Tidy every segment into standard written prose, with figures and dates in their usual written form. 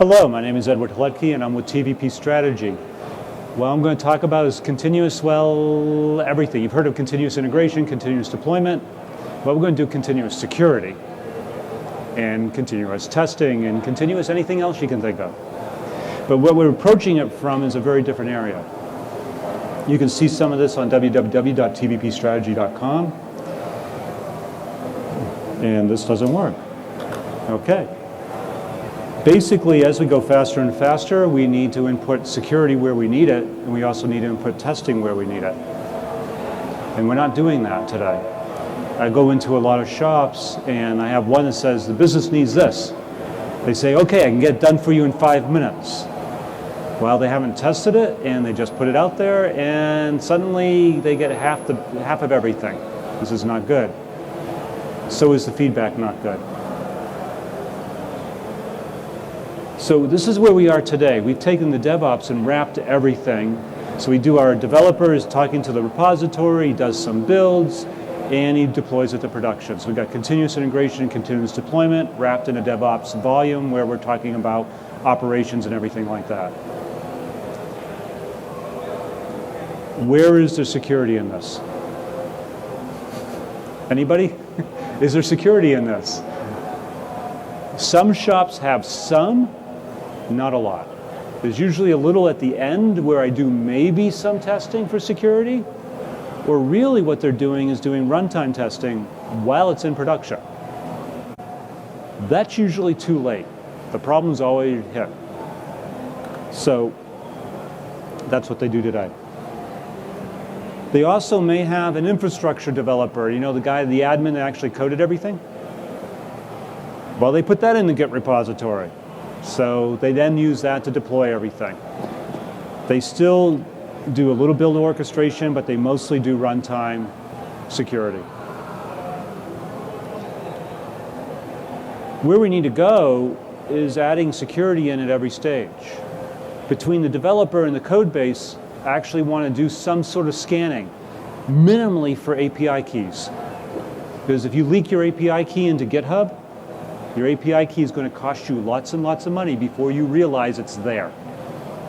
Hello, my name is Edward Haletki and I'm with TVP Strategy. What I'm going to talk about is continuous, everything. You've heard of continuous integration, continuous deployment. Well, we're going to do continuous security and continuous testing and continuous anything else you can think of. But what we're approaching it from is a very different area. You can see some of this on www.tvpstrategy.com. And this doesn't work. Okay. Basically, as we go faster and faster, we need to input security where we need it, and we also need to input testing where we need it. And we're not doing that today. I go into a lot of shops, and I have one that says, the business needs this. They say, okay, I can get it done for you in 5 minutes. Well, they haven't tested it, and they just put it out there, and suddenly they get half of everything. This is not good. So is the feedback not good. So this is where we are today. We've taken the DevOps and wrapped everything. So we do our developers talking to the repository, he does some builds, and he deploys it to production. So we've got continuous integration, continuous deployment, wrapped in a DevOps volume where we're talking about operations and everything like that. Where is the security in this? Anybody? Is there security in this? Some shops have some, not a lot. There's usually a little at the end where I do maybe some testing for security, or really what they're doing is doing runtime testing while it's in production. That's usually too late. The problem's always hit. So that's what they do today. They also may have an infrastructure developer, you know, the guy, the admin that actually coded everything. Well, they put that in the Git repository. So they then use that to deploy everything. They still do a little build orchestration, but they mostly do runtime security. Where we need to go is adding security in at every stage. Between the developer and the code base, I actually want to do some sort of scanning, minimally for API keys. Because if you leak your API key into GitHub, your API key is going to cost you lots and lots of money before you realize it's there.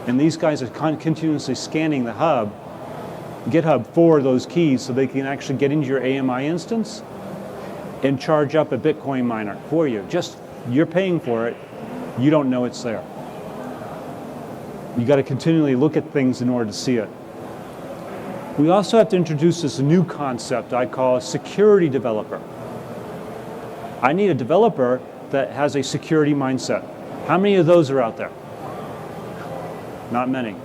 And these guys are continuously scanning the GitHub for those keys so they can actually get into your AMI instance and charge up a Bitcoin miner for you. Just, you're paying for it, you don't know it's there. You got to continually look at things in order to see it. We also have to introduce this new concept I call a security developer. I need a developer that has a security mindset. How many of those are out there? Not many.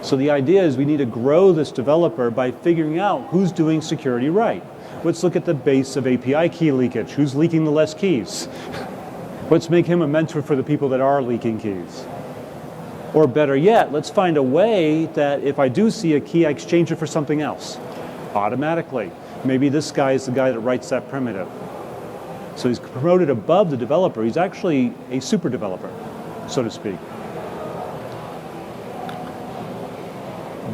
So the idea is we need to grow this developer by figuring out who's doing security right. Let's look at the base of API key leakage. Who's leaking the less keys? Let's make him a mentor for the people that are leaking keys. Or better yet, let's find a way that if I do see a key, I exchange it for something else automatically. Maybe this guy is the guy that writes that primitive. So he's promoted above the developer. He's actually a super developer, so to speak.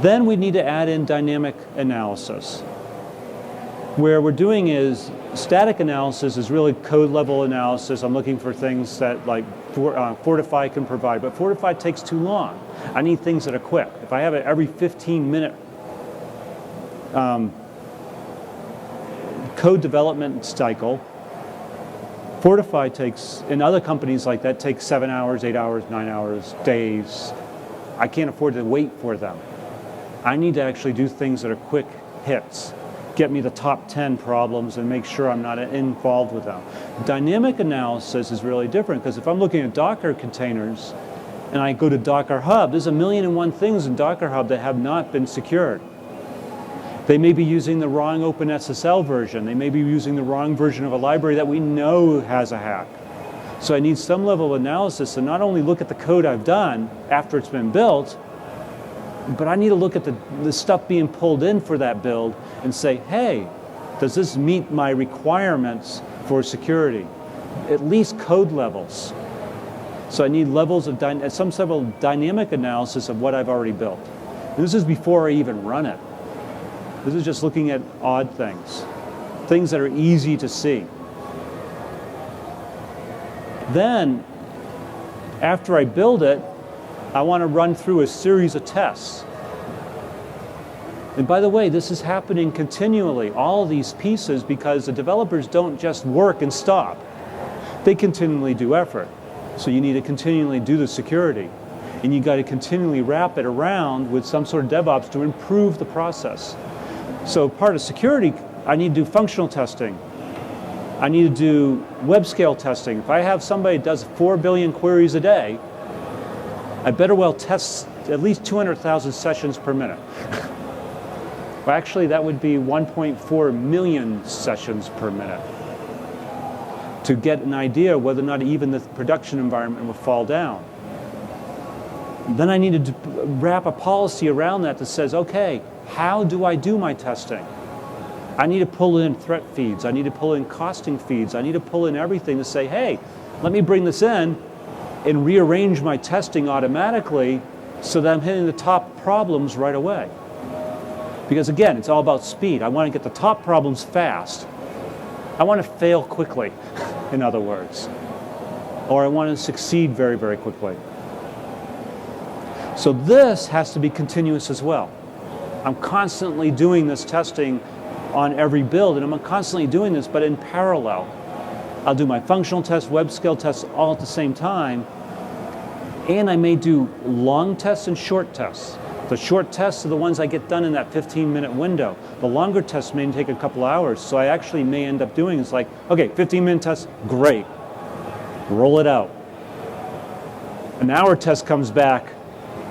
Then we need to add in dynamic analysis. Where we're doing is static analysis is really code level analysis. I'm looking for things that like Fortify can provide, but Fortify takes too long. I need things that are quick. If I have it every 15-minute code development cycle, Fortify takes, in other companies like that, takes 7 hours, 8 hours, 9 hours, days. I can't afford to wait for them. I need to actually do things that are quick hits. Get me the top 10 problems and make sure I'm not involved with them. Dynamic analysis is really different because if I'm looking at Docker containers and I go to Docker Hub, there's 1,000,001 things in Docker Hub that have not been secured. They may be using the wrong OpenSSL version. They may be using the wrong version of a library that we know has a hack. So I need some level of analysis to not only look at the code I've done after it's been built, but I need to look at the stuff being pulled in for that build and say, hey, does this meet my requirements for security? At least code levels. So I need levels of some level of dynamic analysis of what I've already built. And this is before I even run it. This is just looking at odd things that are easy to see. Then After I build it, I want to run through a series of tests. And by the way, this is happening continually, all of these pieces, because the developers don't just work and stop. They continually do effort. So you need to continually do the security. And you got to continually wrap it around with some sort of DevOps to improve the process. So part of security, I need to do functional testing. I need to do web scale testing. If I have somebody that does 4 billion queries a day, I better well test at least 200,000 sessions per minute. Well, actually, that would be 1.4 million sessions per minute to get an idea whether or not even the production environment will fall down. Then I need to wrap a policy around that says, okay, how do I do my testing? I need to pull in threat feeds. I need to pull in costing feeds. I need to pull in everything to say, hey, let me bring this in and rearrange my testing automatically so that I'm hitting the top problems right away. Because again, it's all about speed. I want to get the top problems fast. I want to fail quickly, in other words. Or I want to succeed very, very quickly. So this has to be continuous as well. I'm constantly doing this testing on every build, and I'm constantly doing this, but in parallel. I'll do my functional tests, web scale tests all at the same time, and I may do long tests and short tests. The short tests are the ones I get done in that 15-minute window. The longer tests may take a couple hours, so I actually may end up doing it's like, okay, 15-minute test, great. Roll it out. An hour test comes back,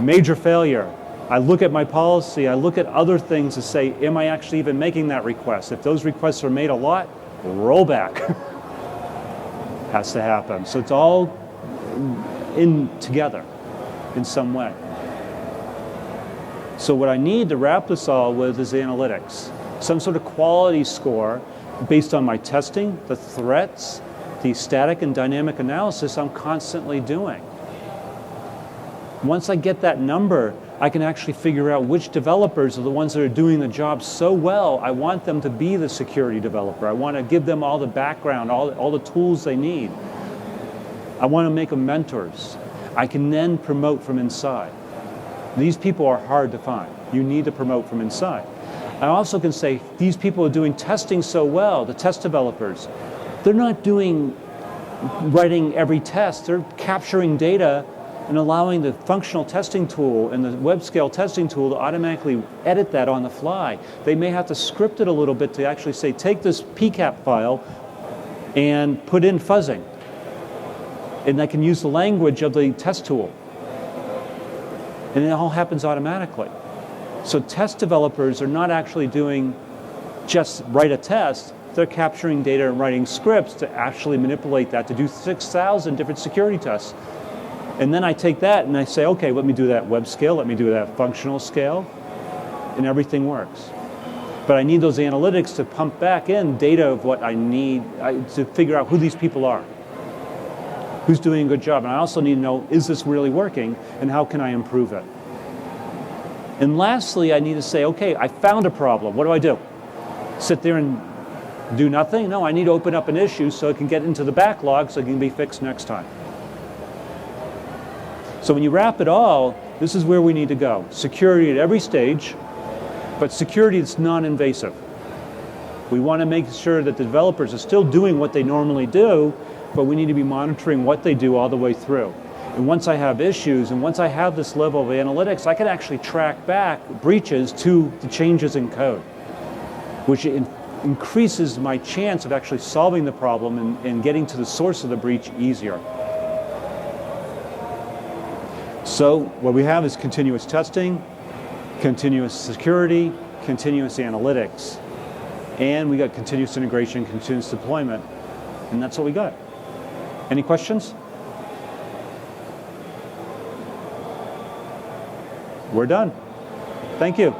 major failure. I look at my policy, I look at other things to say, am I actually even making that request? If those requests are made a lot, roll back. Has to happen. So it's all in together in some way. So what I need to wrap this all with is analytics. Some sort of quality score based on my testing, the threats, the static and dynamic analysis I'm constantly doing. Once I get that number, I can actually figure out which developers are the ones that are doing the job so well. I want them to be the security developer. I want to give them all the background, all the tools they need. I want to make them mentors. I can then promote from inside. These people are hard to find. You need to promote from inside. I also can say these people are doing testing so well, the test developers. They're not writing every test. They're capturing data and allowing the functional testing tool and the web scale testing tool to automatically edit that on the fly. They may have to script it a little bit to actually say, take this PCAP file and put in fuzzing. And I can use the language of the test tool. And it all happens automatically. So test developers are not actually doing just write a test. They're capturing data and writing scripts to actually manipulate that to do 6,000 different security tests. And then I take that and I say, okay, let me do that web scale, let me do that functional scale, and everything works. But I need those analytics to pump back in data of what I need to figure out who these people are, who's doing a good job. And I also need to know, is this really working, and how can I improve it? And lastly, I need to say, okay, I found a problem. What do I do? Sit there and do nothing? No, I need to open up an issue so it can get into the backlog so it can be fixed next time. So when you wrap it all, this is where we need to go. Security at every stage, but security that's non-invasive. We want to make sure that the developers are still doing what they normally do, but we need to be monitoring what they do all the way through. And once I have issues, and once I have this level of analytics, I can actually track back breaches to the changes in code, which increases my chance of actually solving the problem and getting to the source of the breach easier. So what we have is continuous testing, continuous security, continuous analytics, and we got continuous integration, continuous deployment, and that's what we got. Any questions? We're done. Thank you.